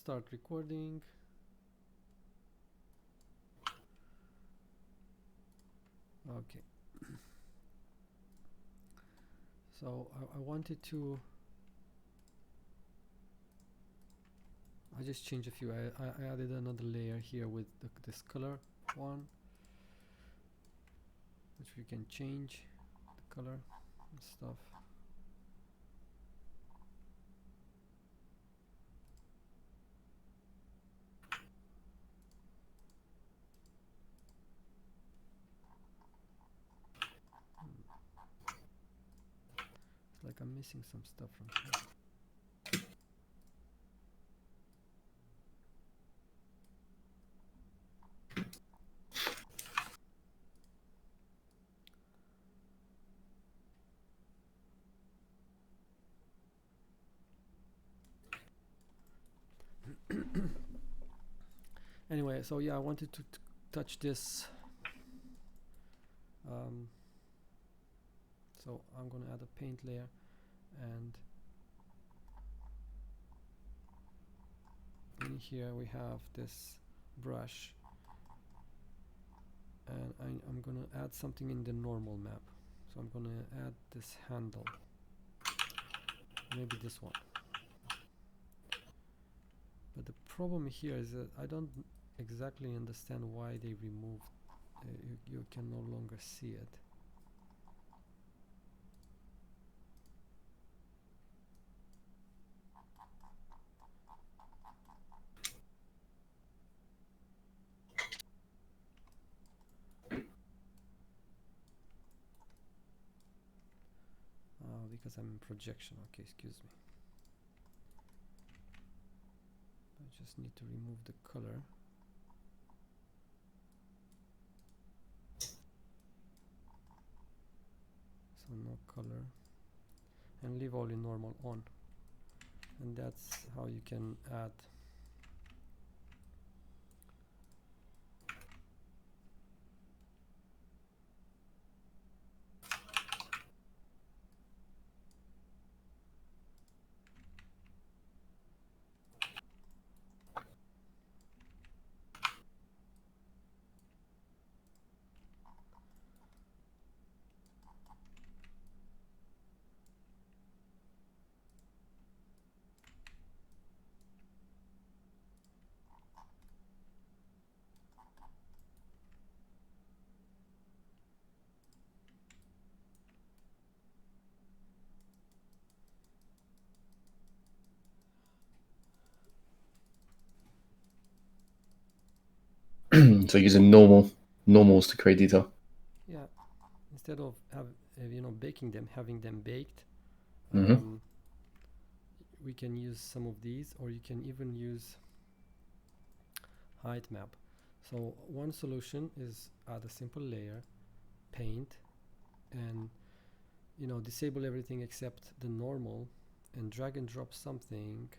start recording. Okay. So I wanted to. I just changed a few. I added another layer here with this color one, which we can change the color and stuff. It's like I'm missing some stuff from here. Anyway, so yeah, I wanted to touch this. So I'm gonna add a paint layer, and in here we have this brush, and I'm gonna add something in the normal map. So I'm gonna add this handle, maybe this one. But the problem here is that I don't exactly understand why they removed. You can no longer see it. Because I'm in projection. Okay, excuse me. I just need to remove the color. So no color, and leave all in normal on, and that's how you can add So using normals to create detail. yeah, instead of baking them, having them baked. We can use some of these, or you can even use height map. So one solution is add a simple layer, paint, and disable everything except the normal, and drag and drop something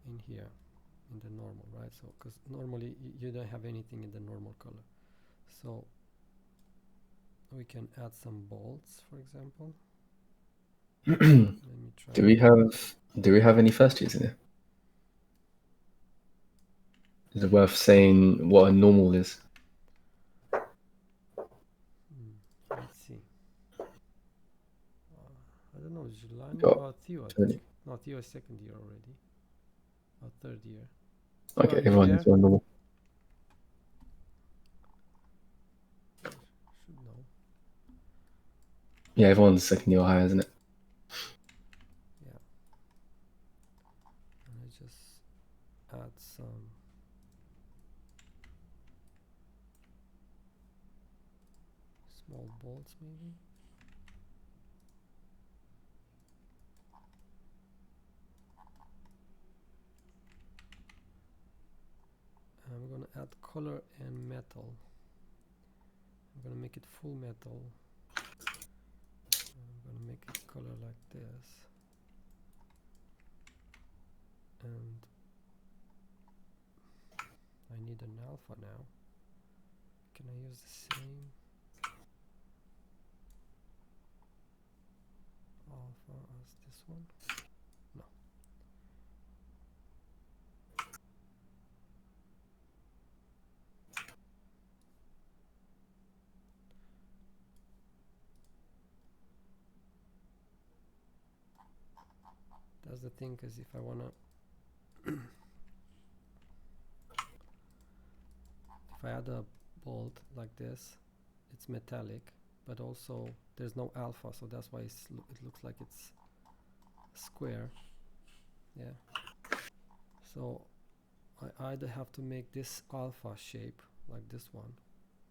in here in the normal, right? So because normally you don't have anything in the normal color, so we can add some bolts, for example. Let me try. Do we have any first years in there? Is it worth saying what a normal is? Let's see. I don't know, Julani? Theo, I think. No, Theo is second year already. Or third year. Theo, Okay, everyone's on normal. Should know. Yeah, everyone's second year higher, isn't it? Yeah. And I just add some small bolts maybe. I'm gonna add color and metal. I'm gonna make it full metal. I'm gonna make it color like this. And I need an alpha now. Can I use the same alpha as this one? No. that's the thing, because if I wanna if I add a bolt like this, it's metallic, but also there's no alpha, so that's why it looks like it's square. Yeah. So I either have to make this alpha shape like this one,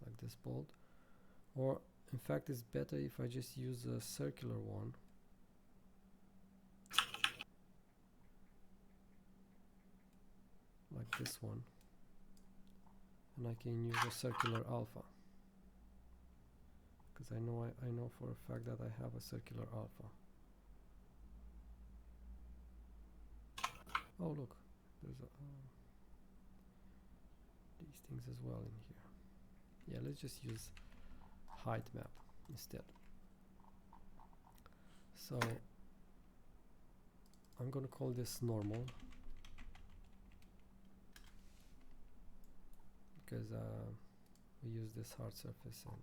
like this bolt, or in fact it's better if I just use a circular one. Like this one, and I can use a circular alpha, because I know for a fact that I have a circular alpha. Oh look, there's these things as well in here. Yeah, let's just use height map instead. So I'm gonna call this normal, because we use this hard surface, and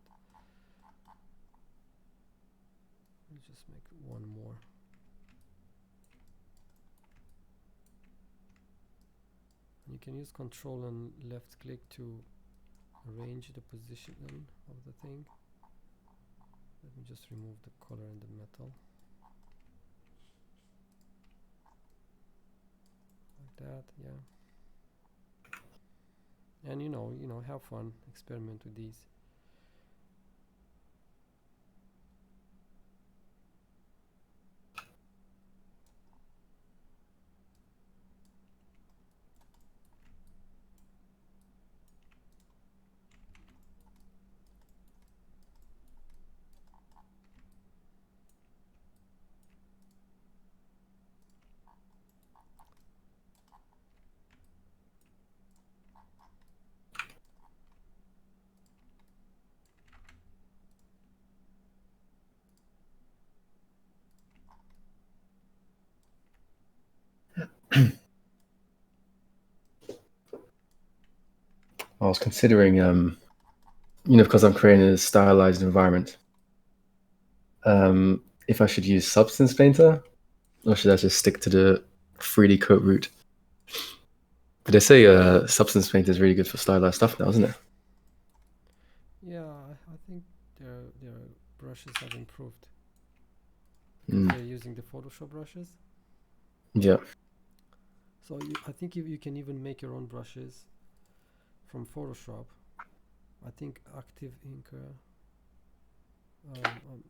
let's just make one more. And you can use control and left click to arrange the position of the thing. Let me just remove the color in the metal. Like that, yeah. And you know, have fun, experiment with these. I was considering, because I'm creating a stylized environment, if I should use Substance Painter, or should I just stick to the 3D coat route? But they say Substance Painter is really good for stylized stuff now, isn't it? Yeah, I think their brushes have improved, because they're using the Photoshop brushes. Yeah. So I think you can even make your own brushes from Photoshop. I think Active Inker.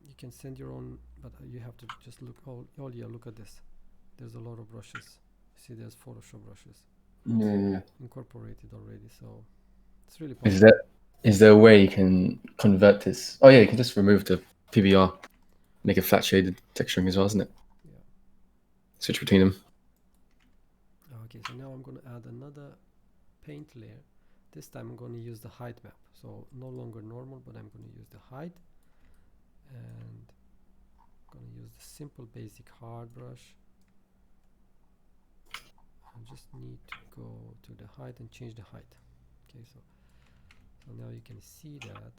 You can send your own, but you have to just look. Oh yeah, look at this. There's a lot of brushes. See, there's Photoshop brushes Yeah. incorporated already, so it's really possible. Is there a way you can convert this? Oh yeah, you can just remove the PBR, make it flat shaded texturing as well, isn't it? Yeah. Switch between them. Okay, so now I'm going to add another paint layer. This time I'm going to use the height map. So no longer normal, but I'm going to use the height. And I'm going to use the simple basic hard brush. I just need to go to the height and change the height. Okay, so now you can see that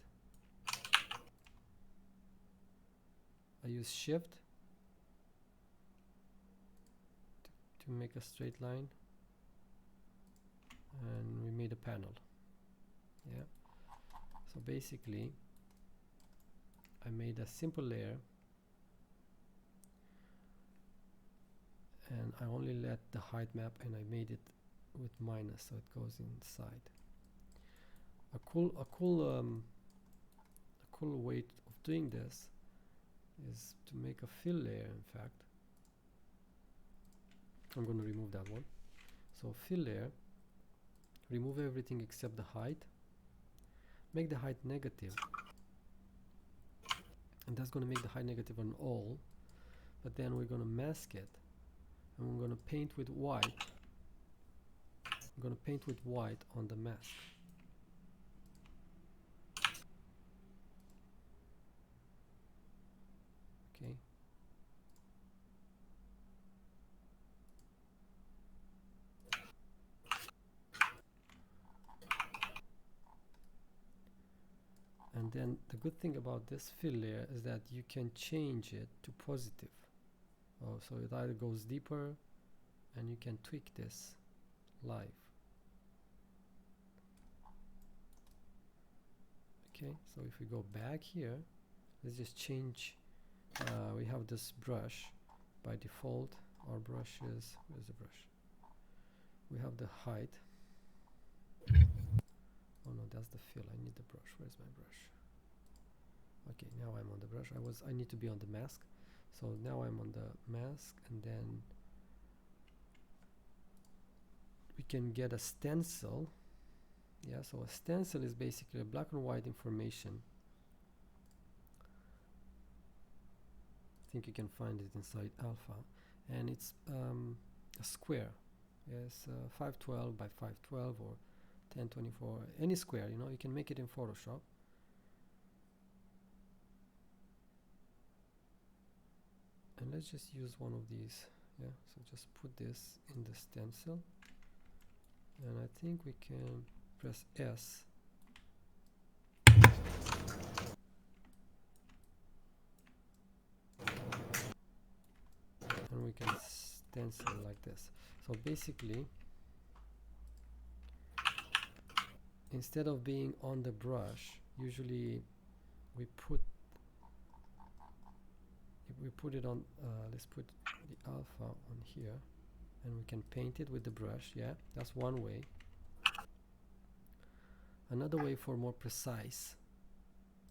I use shift to make a straight line, and we made a panel. Yeah, so basically I made a simple layer, and I only let the height map, and I made it with minus, so it goes inside. A cool way of doing this is to make a fill layer. In fact, I'm going to remove that one. So fill layer, remove everything except the height, make the height negative, and that's going to make the height negative on all, but then we're going to mask it, and we're going to paint with white. I'm going to paint with white on the mask. Okay. And then the good thing about this fill layer is that you can change it to positive. Oh, so it either goes deeper and you can tweak this live. Okay, so if we go back here, let's just change. We have this brush by default. Our brush is, where's the brush? We have the height. Oh no, that's the fill. I need the brush. Where's my brush? Okay, now I'm on the brush. I need to be on the mask. So now I'm on the mask, and then we can get a stencil. Yeah, so a stencil is basically a black and white information. I think you can find it inside alpha, and it's a square. Yes, 512 by 512 or 1024, any square, you know, you can make it in Photoshop. And let's just use one of these. Yeah, so just put this in the stencil, and I think we can press S. And we can stencil like this. So basically, instead of being on the brush, usually we put it on, let's put the alpha on here, and we can paint it with the brush. Yeah, that's one way. Another way for more precise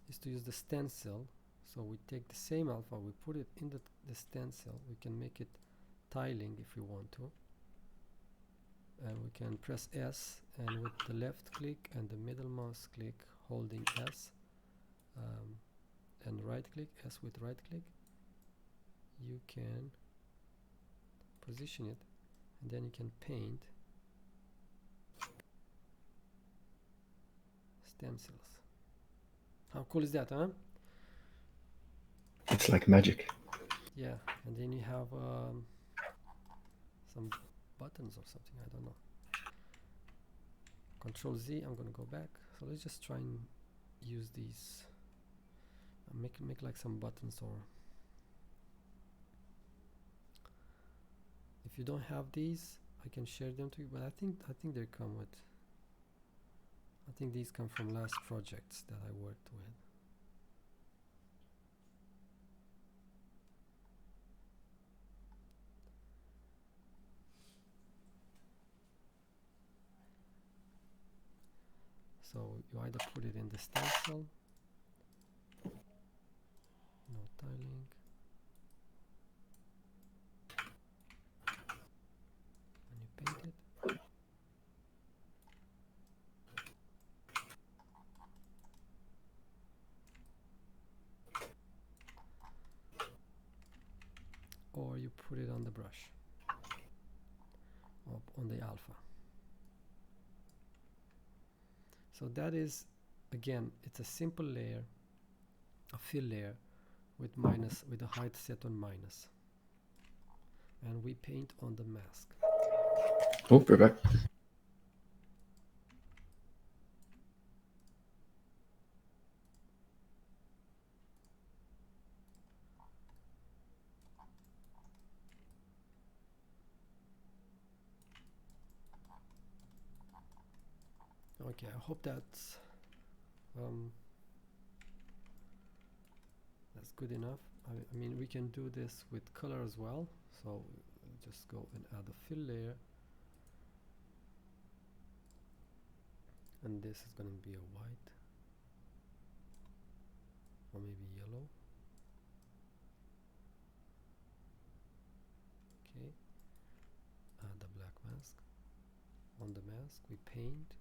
is to use the stencil. So we take the same alpha, we put it in the stencil. We can make it tiling if we want to, and we can press S, and with the left click and the middle mouse click holding S, and right click, S with right click, you can position it, and then you can paint stencils. How cool is that, huh? It's like magic. Yeah, and then you have some buttons or something, I don't know. Control Z, I'm gonna go back. So let's just try and use these. Make like some buttons, or if you don't have these, I can share them to you. But I think they come with. I think these come from last projects that I worked with. So you either put it in the stencil, no tiling, and you paint it. Or you put it on the brush, or on the alpha. So that is, again, it's a simple layer, a fill layer with minus, with the height set on minus, and we paint on the mask. Oh, we're back. Okay, I hope that's good enough. I mean, we can do this with color as well. So just go and add a fill layer, and this is going to be a white, or maybe yellow. Okay, add the black mask. On the mask we paint,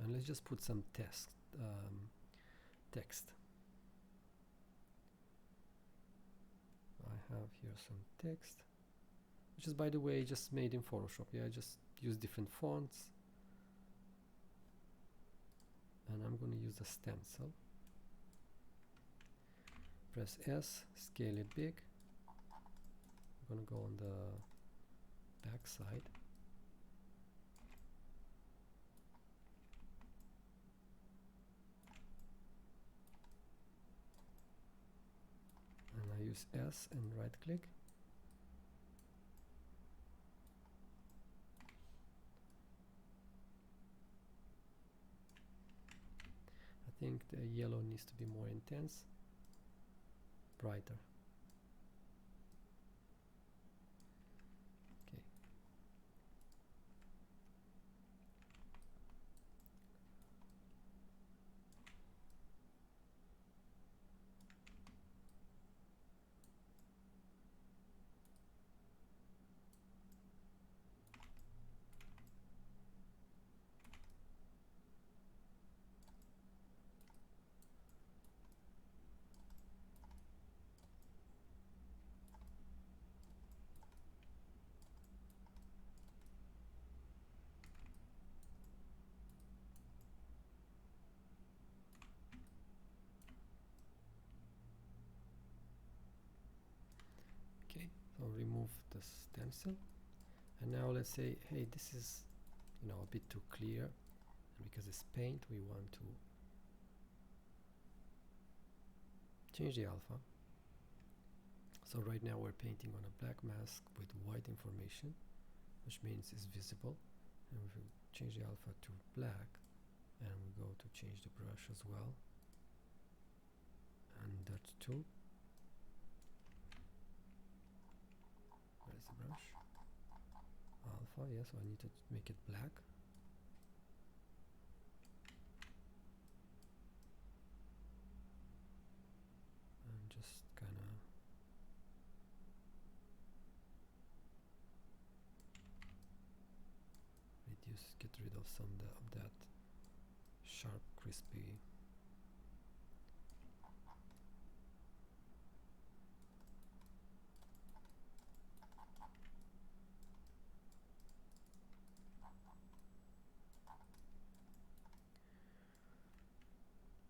and let's just put some text. I have here some text, which is, by the way, just made in Photoshop. Yeah, I just use different fonts, and I'm going to use a stencil. Press S, scale it big. I'm going to go on the back side. use S and right click. I think the yellow needs to be more intense, brighter. Okay. Okay, so remove the stencil, and now let's say, hey, this is, you know, a bit too clear, and because it's paint, we want to change the alpha. So right now we're painting on a black mask with white information, which means it's visible, and if we change the alpha to black, and we go to change the brush as well, and that too. Where's the brush? Alpha, yes, so I need to make it black. And just kind of reduce, get rid of some of that sharp, crispy.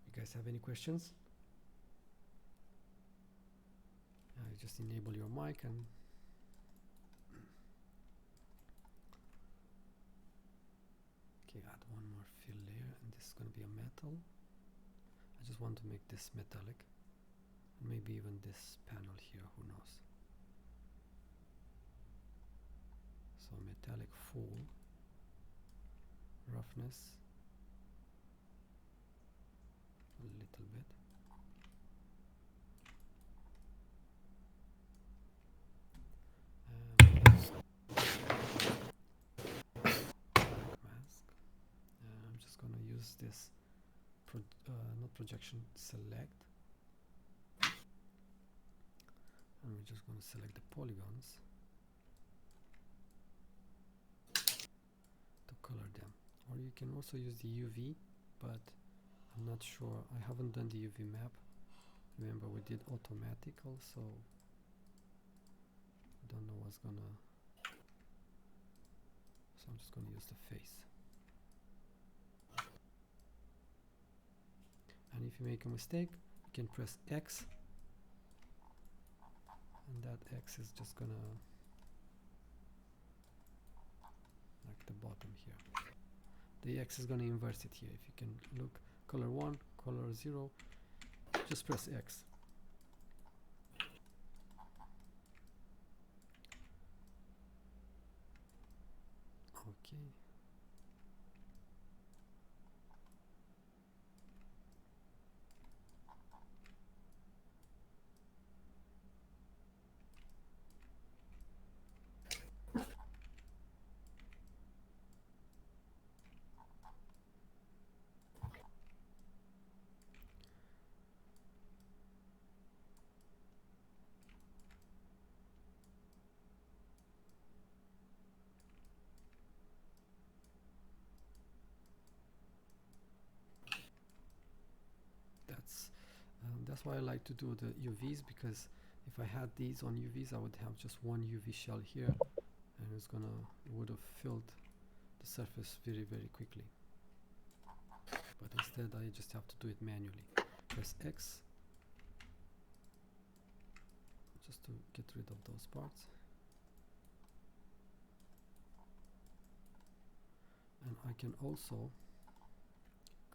You guys have any questions? Just enable your mic and okay, add one more fill layer, and this is going to be a metal. I just want to make this metallic, and maybe even this panel here, who knows. So metallic full, roughness a little bit. Mask. I'm just going to use this not projection, select, and we're just going to select the polygons to color them. Or you can also use the UV, but I'm not sure. I haven't done the UV map. Remember, we did automatic also. I don't know what's gonna. So I'm just gonna use the face. And if you make a mistake, you can press X, and that X is just gonna, like the bottom here. The X is gonna inverse it here. If you can look, color 1, color 0, just press X. Okay. That's why I like to do the UVs, because if I had these on UVs, I would have just one UV shell here, and it would have filled the surface very, very quickly. But instead, I just have to do it manually. Press X just to get rid of those parts. And I can also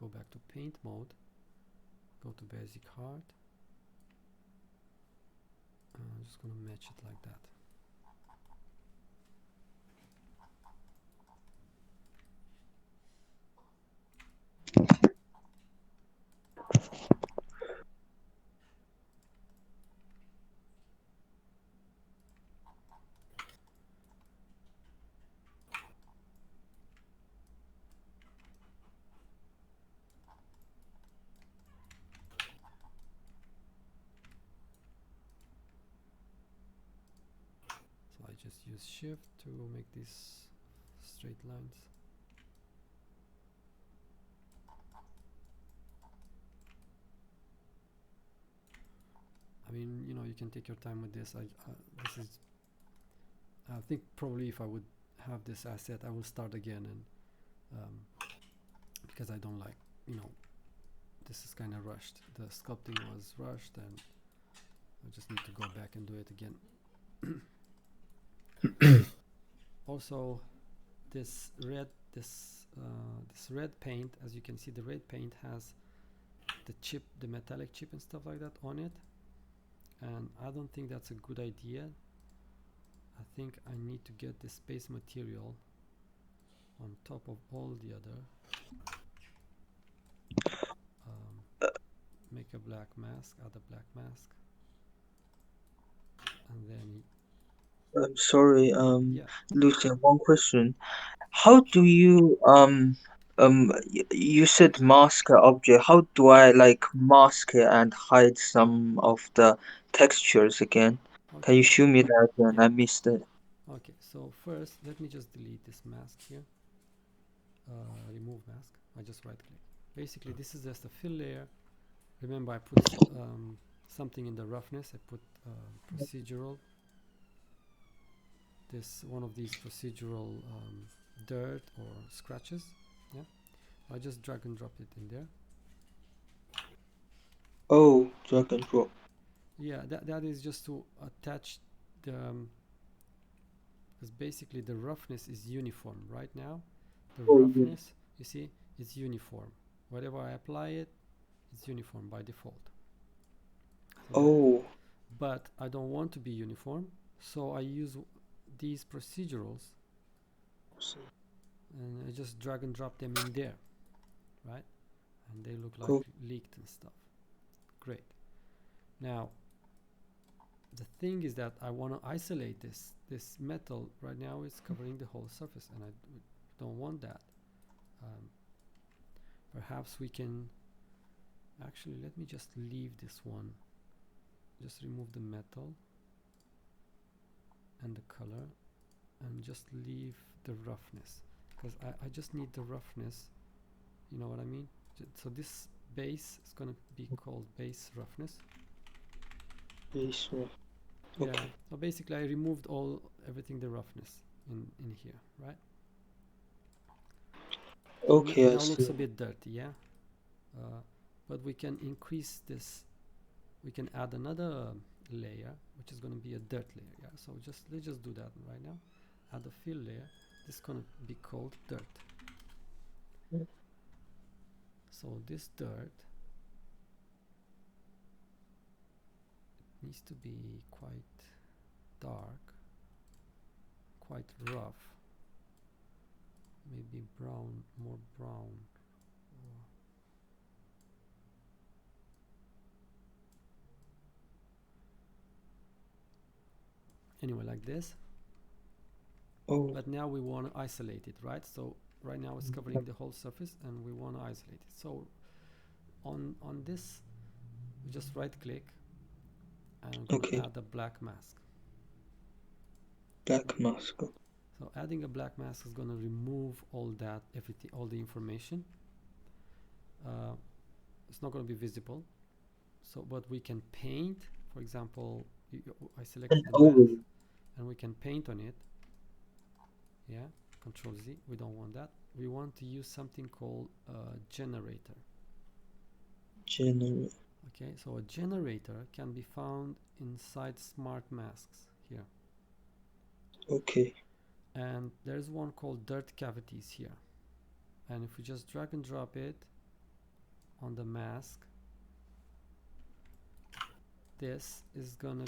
go back to paint mode, go to basic hard, just gonna match it like that. So I just use shift to make these straight lines. I mean, you know, you can take your time with this. I think probably if I would have this asset, I will start again, and because I don't like, you know, this is kind of rushed. The sculpting was rushed, and I just need to go back and do it again. Also, this red paint, as you can see, the red paint has the chip, the metallic chip and stuff like that on it, and I don't think that's a good idea. I think I need to get this base material on top of all the other. Make a black mask, add a black mask, and then I'm sorry, yeah. Lucian, one question. How do you you said mask a object. How do I like mask it and hide some of the textures again? Can Okay, you show me that again? yeah. I missed it. Okay, so first let me just delete this mask here. Remove mask. I just right click. Basically, this is just a fill layer. Remember, I put something in the roughness. I put procedural. This one of these procedural dirt or scratches. Yeah, I just drag and drop it in there. Oh, drag and drop. Yeah, that is just to attach the because basically the roughness is uniform right now. The Oh, yeah. roughness, you see, is uniform. Whatever I apply it, it's uniform by default. So Oh, but I don't want to be uniform, so I use these procedurals and I just drag and drop them in there, right? And they look like oh, leaked and stuff. Great. Now the thing is that I want to isolate this metal right now. It's covering the whole surface, and I don't want that. Perhaps we can actually, let me just leave this one, just remove the metal and the color and just leave the roughness, because I just need the roughness, you know what I mean? So this base is going to be called base roughness. base rough. Yeah, Okay. so basically I removed everything the roughness in here, right? So Okay, I now looks see. a bit dirty, yeah. But we can increase this. We can add another layer, which is going to be a dirt layer. Yeah. So let's just do that right now. Add a fill layer. This is going to be called dirt. So this dirt needs to be quite dark, quite rough. Maybe brown, more brown. Anyway, like this. Oh, But now we want to isolate it, right? So right now it's covering the whole surface, and we want to isolate it. So on this, we just right click, and I'm going to okay. add a black mask. Black mask. So adding a black mask is going to remove all that, everything, all the information. It's not going to be visible. So, but we can paint. For example, I selected the Oh, mask, and we can paint on it. Yeah, Control Z. We don't want that. We want to use something called a generator. general. Okay, so a generator can be found inside smart masks here. Okay. And there's one called dirt cavities here. And if we just drag and drop it on the mask, this is gonna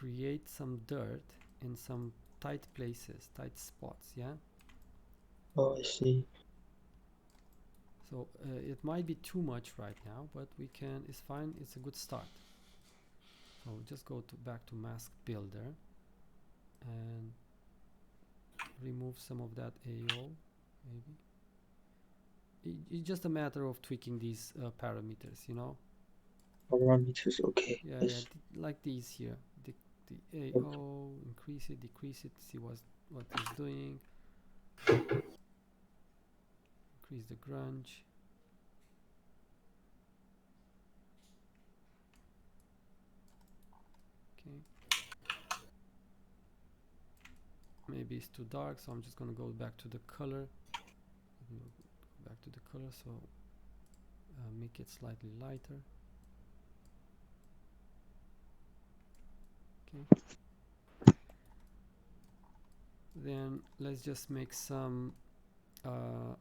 create some dirt in some tight places, tight spots, yeah? Oh, I see. So it might be too much right now, but we can, it's fine, it's a good start. So just go to back to mask builder and remove some of that AO, maybe. It's just a matter of tweaking these parameters, you know? Parameters, okay. Yeah, Yes. like these here. The Okay. AO, increase it, decrease it, see what it's doing. Increase the grunge. Okay. Maybe it's too dark, so I'm just gonna go back to the color. Go back to the color, so make it slightly lighter. Okay. Then let's just make some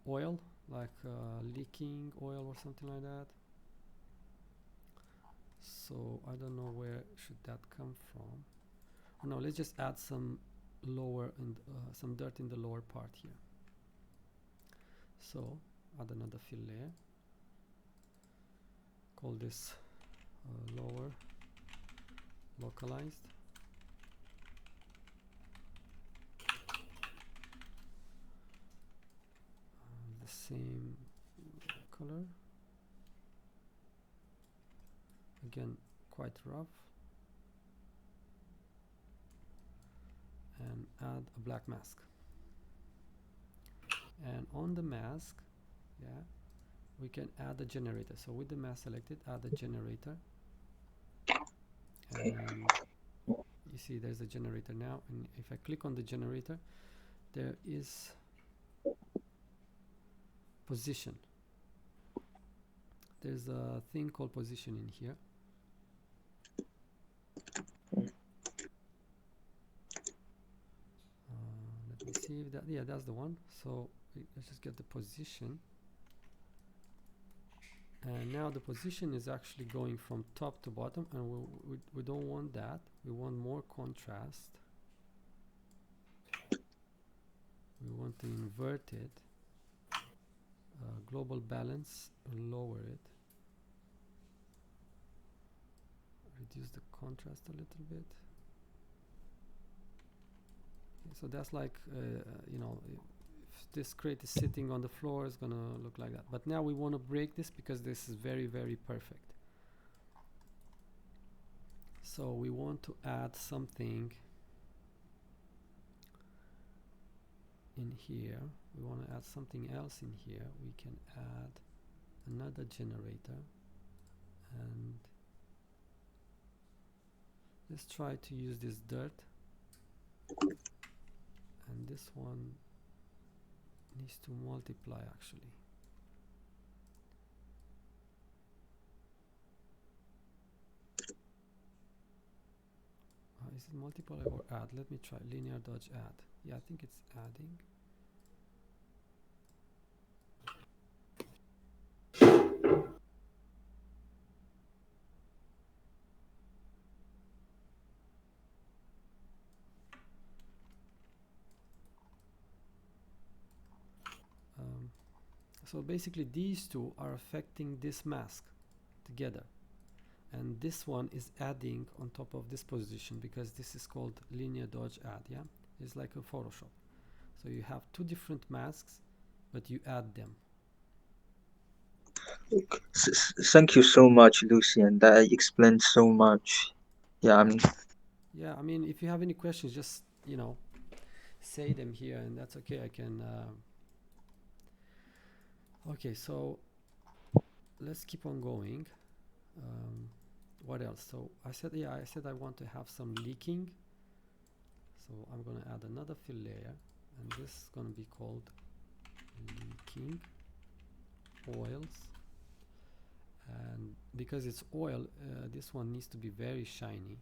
oil, like leaking oil or something like that. So I don't know where should that come from. Oh, no, let's just add some lower and some dirt in the lower part here. So add another fill layer. Call this lower localized. The same color. Again, quite rough. And add a black mask. And on the mask, yeah, we can add a generator. So with the mask selected, add a generator. Okay. And you see there's a generator now. And if I click on the generator, there is position. There's a thing called position in here. Let me see if that, yeah, that's the one. So let's just get the position. And now the position is actually going from top to bottom, and we don't want that. We want more contrast. We want to invert it. Global balance, lower it. Reduce the contrast a little bit. Okay, so that's like, you know, if this crate is sitting on the floor, it's gonna look like that. But now we want to break this because this is very, very perfect. So we want to add something in here. We want to add something else in here. We can add another generator, and let's try to use this dirt, and this one needs to multiply actually. Is it multiply or add? Let me try linear dodge add. Yeah, I think it's adding. So basically these two are affecting this mask together, and this one is adding on top of this position because this is called linear dodge add. Yeah, it's like a Photoshop. So you have two different masks, but you add them. Okay. Thank you so much, Lucian. That explains so much. Yeah, Yeah, I mean, if you have any questions, just, you know, say them here, and that's okay. I can okay, so let's keep on going. What else? So I said, yeah, I said I want to have some leaking, so I'm gonna add another fill layer, and this is gonna be called leaking oils. And because it's oil, this one needs to be very shiny,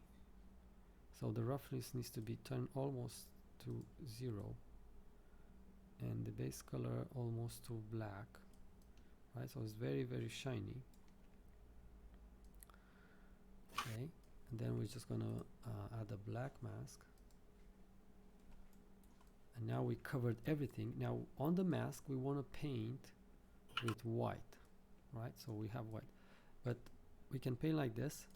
so the roughness needs to be turned almost to 0, and the base color almost to black, right? So it's very, very shiny. Okay, and then we're just gonna add a black mask, and now we covered everything. Now on the mask we want to paint with white, right? So we have white, but we can paint like this,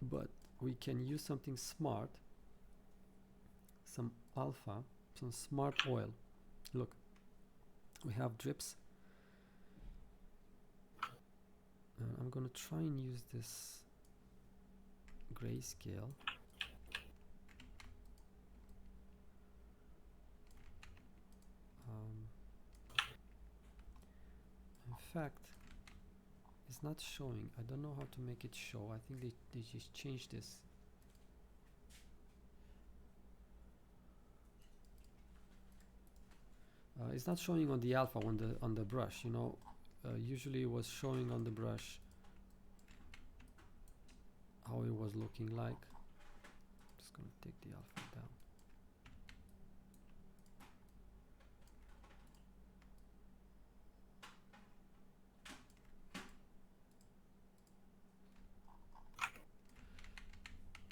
but we can use something smart, some alpha, some smart oil. Look, we have drips, and I'm gonna try and use this grayscale. In fact, it's not showing. I don't know how to make it show. I think they just changed this. It's not showing on the alpha on the brush. You know, usually it was showing on the brush how it was looking like. Just gonna take the alpha down.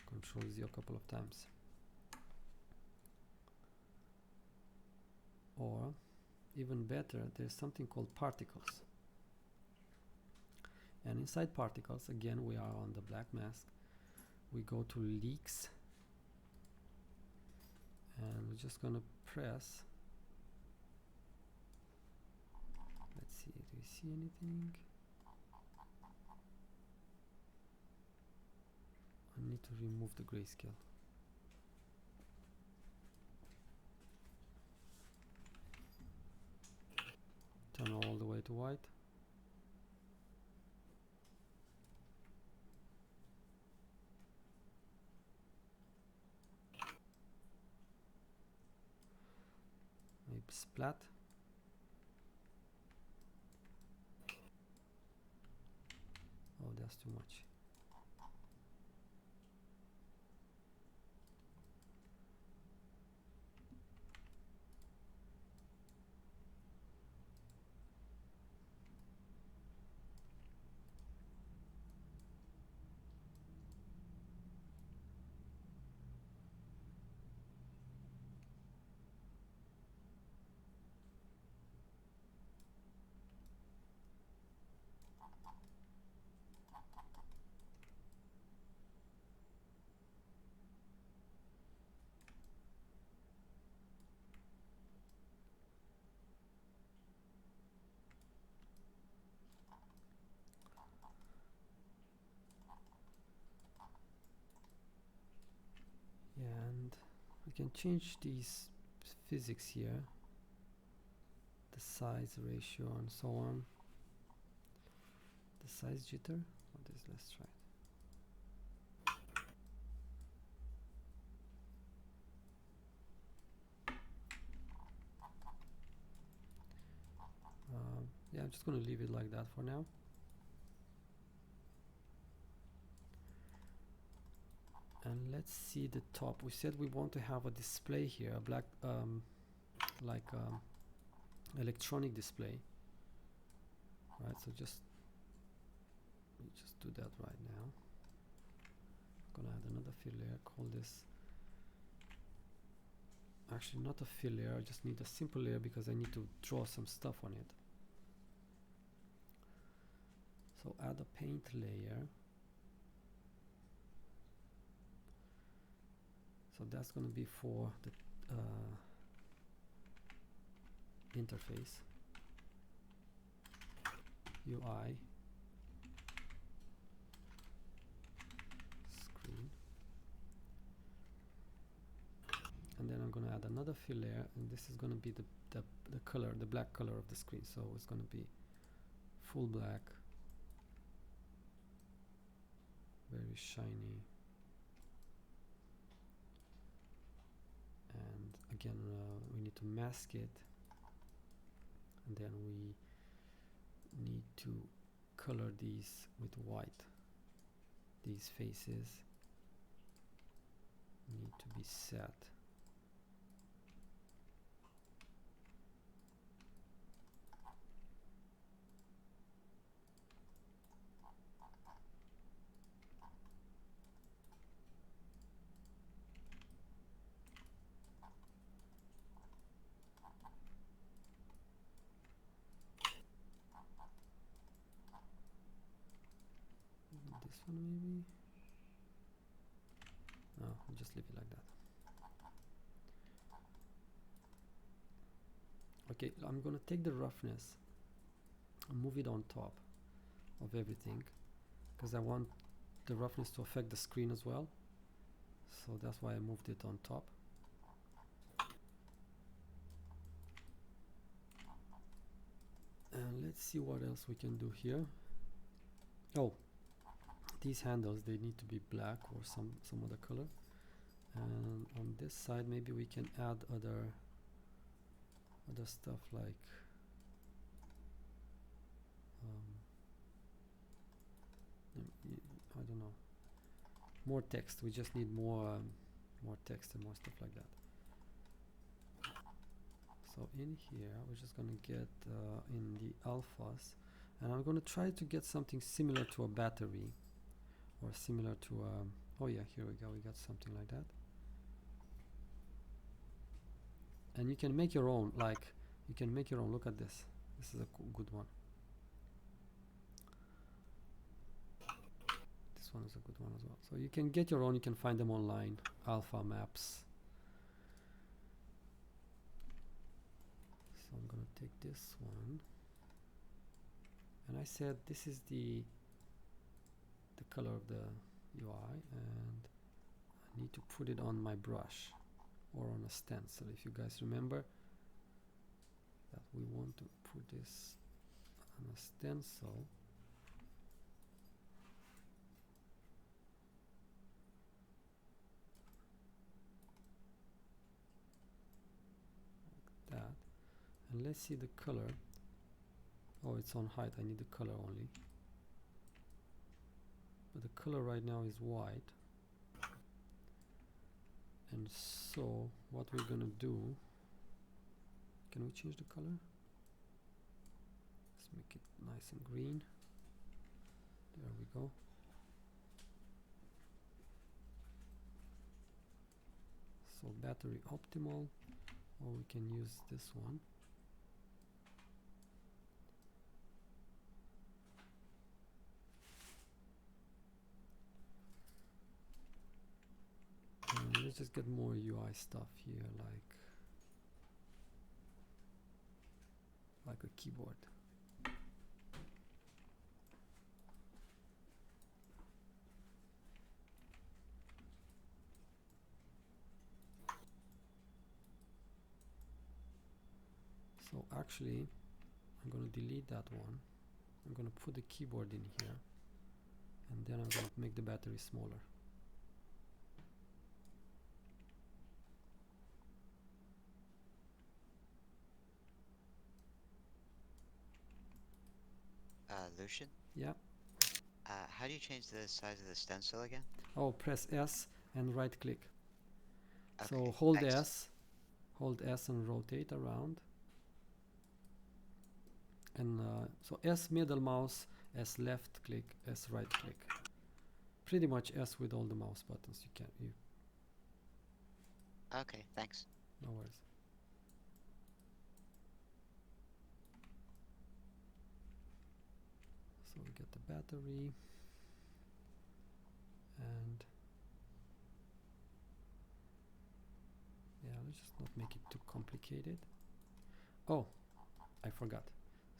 Control Z a couple of times. Or even better, there's something called particles. And inside particles, again, we are on the black mask. We go to leaks, and we're just gonna press. Let's see, do you see anything? I need to remove the grayscale. Turn all the way to white. Maybe splat. Oh, that's too much. And we can change these physics here, the size ratio and so on. The size jitter. What is? Let's try it. Yeah, I'm just going to leave it like that for now. And let's see the top. We said we want to have a display here, a black, like electronic display, right? So just do that right now. I'm gonna add another fill layer. Call this, actually not a fill layer. I just need a simple layer because I need to draw some stuff on it. So add a paint layer. So that's going to be for the interface, UI, screen. And then I'm going to add another fill layer, and this is going to be the color, the black color of the screen. So it's going to be full black, very shiny. And again, we need to mask it, and then we need to color these with white. These faces need to be set. one maybe. No, I'll just leave it like that. Okay, I'm gonna take the roughness and move it on top of everything because I want the roughness to affect the screen as well. So that's why I moved it on top. And let's see what else we can do here. Oh, these handles, they need to be black or some other color. And on this side maybe we can add other stuff like I don't know, more text. We just need more text and more stuff like that. So in here we're just gonna get in the alphas, and I'm gonna try to get something similar to a battery or similar to oh yeah, here we go, we got something like that. And you can make your own, like you can make your own. Look at this, this is a good one. This one is a good one as well. So you can get your own, you can find them online, alpha maps. So I'm gonna take this one, and I said this is the color of the UI, and I need to put it on my brush or on a stencil. If you guys remember that we want to put this on a stencil. Like that. And let's see the color. Oh, it's on height, I need the color only. But the color right now is white. And so what we're gonna do, can we change the color? Let's make it nice and green. There we go. So battery optimal, or we can use this one. And let's just get more UI stuff here, like a keyboard. So actually, I'm going to delete that one. I'm going to put the keyboard in here, and then I'm going to make the battery smaller. Lucian, Yeah. how do you change the size of the stencil again? Oh, press S and right click. So Okay, hold thanks. hold S and rotate around. And so S middle mouse, S left click, S right click. Pretty much S with all the mouse buttons. Okay, thanks. No worries. So we get the battery, and yeah, let's just not make it too complicated. Oh, I forgot.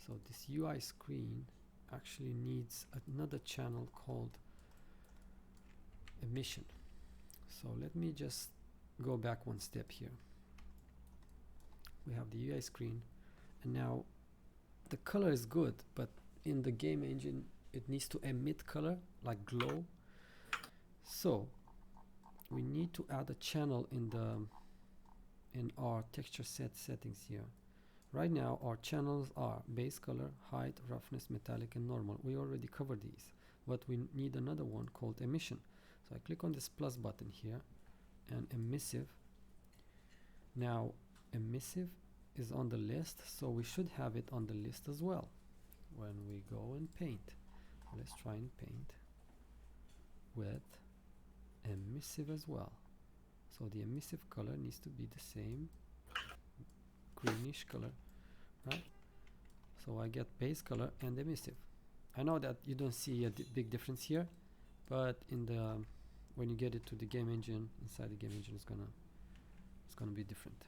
So this UI screen actually needs another channel called emission. So let me just go back one step here. We have the UI screen, and now the color is good, but in the game engine it needs to emit color, like glow. So we need to add a channel in our texture set settings here. Right now our channels are base color, height, roughness, metallic, and normal. We already covered these, but we need another one called emission. So I click on this plus button here, and emissive. Now emissive is on the list, so we should have it on the list as well when we go and paint. Let's try and paint with emissive as well. So the emissive color needs to be the same greenish color, right? So I get base color and emissive. I know that you don't see a big difference here, but in the when you get it to the game engine, inside the game engine, it's gonna be different.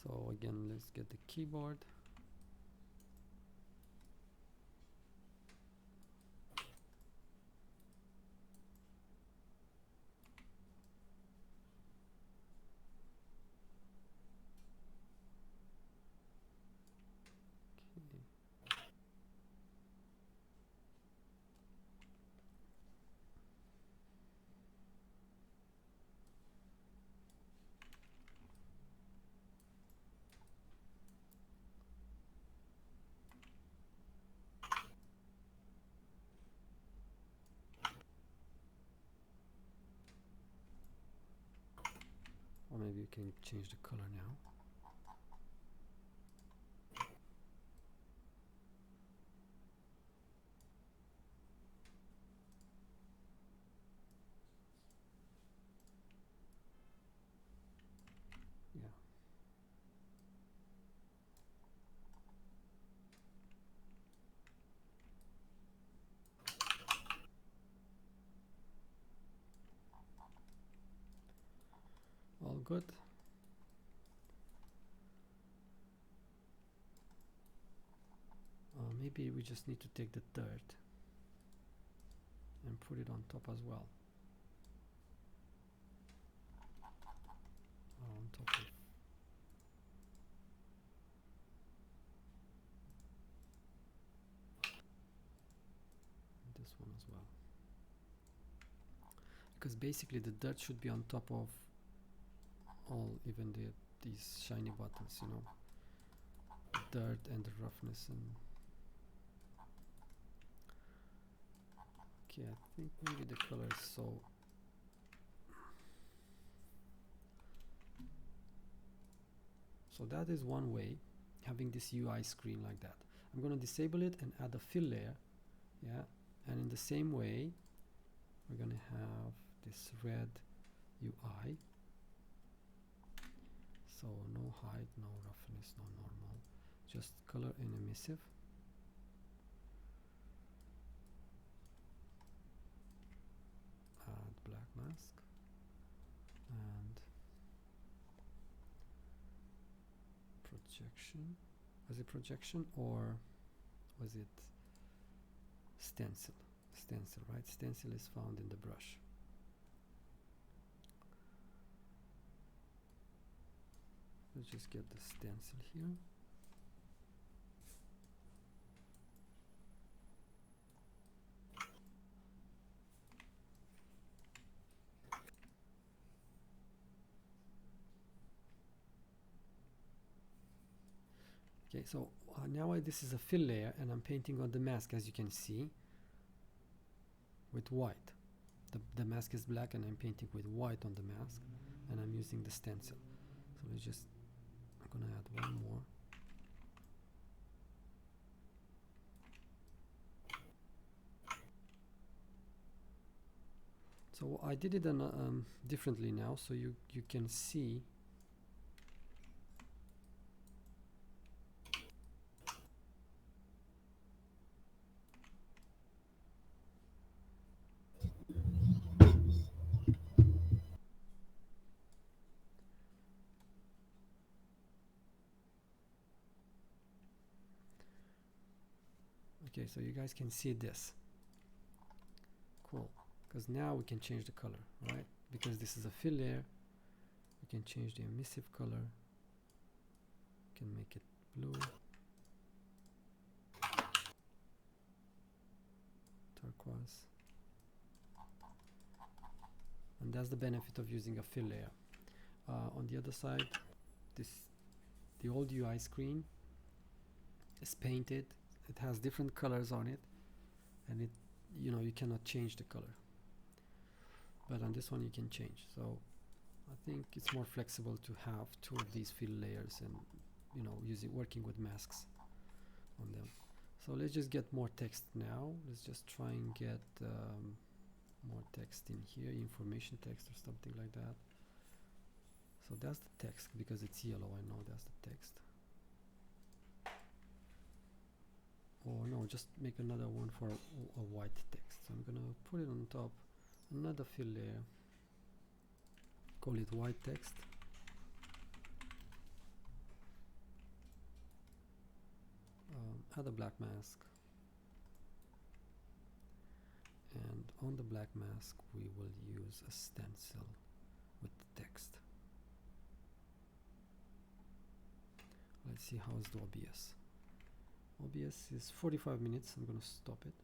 So again, let's get the keyboard. Or maybe you can change the color now. Yeah. All good. Maybe we just need to take the dirt and put it on top as well. On top of this one as well. Because basically the dirt should be on top of all, even these shiny buttons, you know. Dirt and the roughness and okay, I think maybe the color is so that is one way, having this UI screen like that. I'm going to disable it and add a fill layer, yeah, and in the same way we're going to have this red UI, so no height, no roughness, no normal, just color and emissive. Add black mask and projection. Was it projection or was it stencil? Stencil, right? Stencil is found in the brush. Let's just get the stencil here. Okay, so now this is a fill layer and I'm painting on the mask, as you can see, with white. The mask is black and I'm painting with white on the mask and I'm using the stencil. So let's just, I'm gonna add one more. So I did it differently now, so you can see okay, so you guys can see this. Cool, because now we can change the color, right? Because this is a fill layer, we can change the emissive color, we can make it blue, turquoise, and that's the benefit of using a fill layer. On the other side, the old UI screen is painted, it has different colors on it, and it, you know, you cannot change the color, but on this one you can change. So I think it's more flexible to have two of these fill layers and, you know, working with masks on them. So let's just get more text now. Let's just try and get more text in here, information text or something like that. So that's the text, because it's yellow, I know that's the text. or no, just make another one for a white text. So I'm gonna put it on top, another fill layer, call it white text. Add a black mask, and on the black mask we will use a stencil with the text. Let's see how's the OBS. OBS is 45 minutes. I'm gonna stop it.